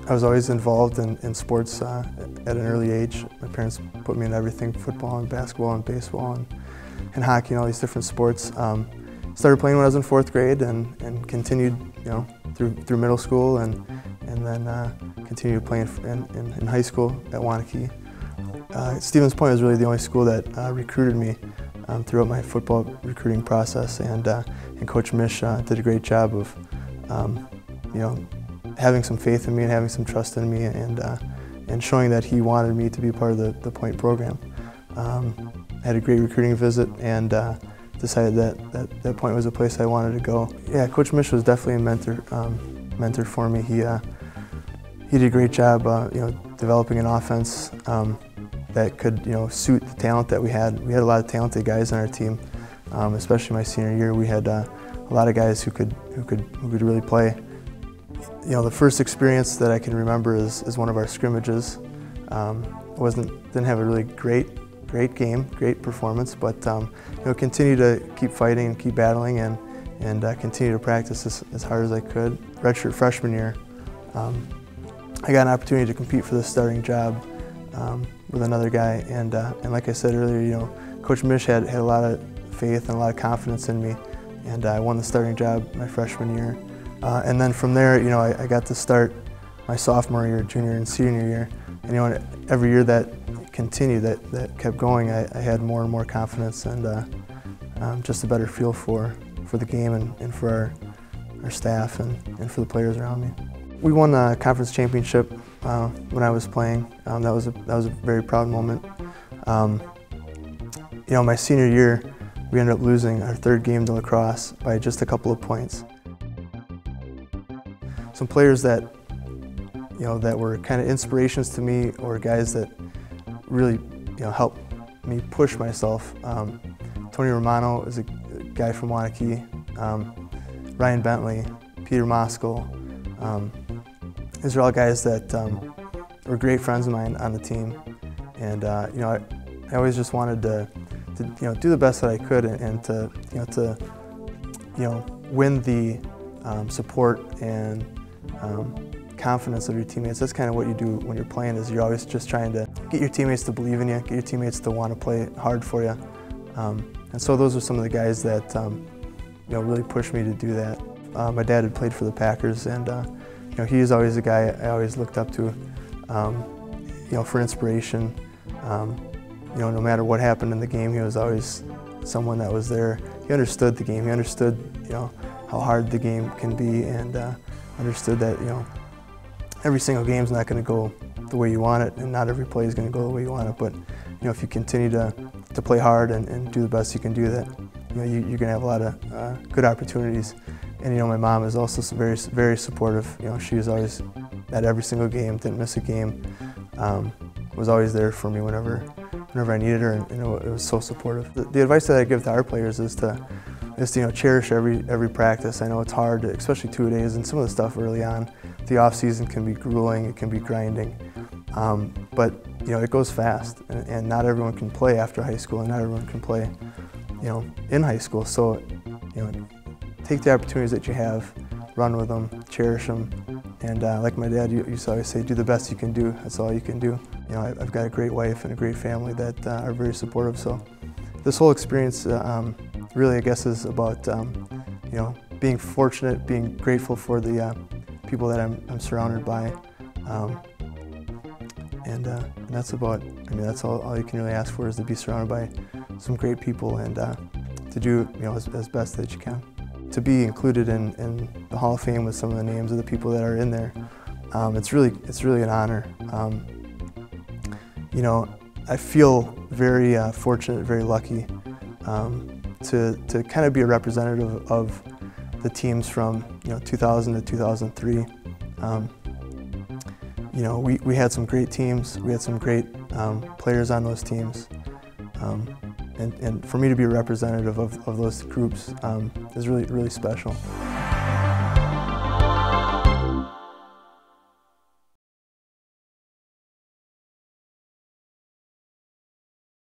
I was always involved in sports at an early age. My parents put me in everything, football and basketball and baseball and hockey and all these different sports. Started playing when I was in 4th grade and continued, through middle school and then continued playing in high school at Waunakee. Stevens Point was really the only school that recruited me throughout my football recruiting process, and Coach Mish did a great job of having some faith in me and having some trust in me, and showing that he wanted me to be part of the Point program. I had a great recruiting visit and decided that Point was a place I wanted to go. Yeah, Coach Mish was definitely a mentor for me. He did a great job, developing an offense that could, suit the talent that we had. We had a lot of talented guys on our team, especially my senior year. We had a lot of guys who could really play. The first experience that I can remember is one of our scrimmages. Didn't have a really great game, great performance, but continue to keep fighting and keep battling and continue to practice as hard as I could. Redshirt freshman year, I got an opportunity to compete for the starting job with another guy, and like I said earlier, Coach Mish had a lot of faith and a lot of confidence in me, and I won the starting job my freshman year. And then from there, I got to start my sophomore year, junior and senior year, and every year that continued, that kept going, I had more and more confidence and just a better feel for the game and for our staff and for the players around me. We won a conference championship when I was playing. That was a very proud moment. My senior year, we ended up losing our 3rd game to lacrosse by just a couple of points. Some players that were kind of inspirations to me, or guys that really helped me push myself. Tony Romano is a guy from Waunakee. Ryan Bentley, Peter Moskal. These are all guys that were great friends of mine on the team, and I always just wanted to do the best that I could and to win the support and confidence of your teammates. That's kind of what you do when you're playing, is you're always just trying to get your teammates to believe in you, get your teammates to want to play hard for you. And so those are some of the guys that really pushed me to do that. My dad had played for the Packers, and he was always a guy I always looked up to, for inspiration. No matter what happened in the game, he was always someone that was there. He understood the game. He understood, how hard the game can be, and understood that, every single game's not going to go the way you want it, and not every play is going to go the way you want it. But if you continue to play hard and do the best you can do, that you're going to have a lot of good opportunities. And my mom is also very, very supportive. She was always at every single game, didn't miss a game. Was always there for me whenever I needed her, and it was so supportive. The advice that I give to our players is to cherish every practice. I know it's hard, especially 2-a-days, and some of the stuff early on. The off season can be grueling, it can be grinding, but it goes fast, and not everyone can play after high school, and not everyone can play in high school. So take the opportunities that you have, run with them, cherish them, and like my dad used to always say, do the best you can do. That's all you can do. I've got a great wife and a great family that are very supportive. So this whole experience really, I guess, is about being fortunate, being grateful for the people that I'm surrounded by, and that's about. That's all you can really ask for, is to be surrounded by some great people and to do as best that you can. To be included in the Hall of Fame with some of the names of the people that are in there, it's really an honor. I feel very fortunate, very lucky to kind of be a representative of the teams from 2000 to 2003. We had some great teams. We had some great players on those teams. And for me to be a representative of those groups is really, really special.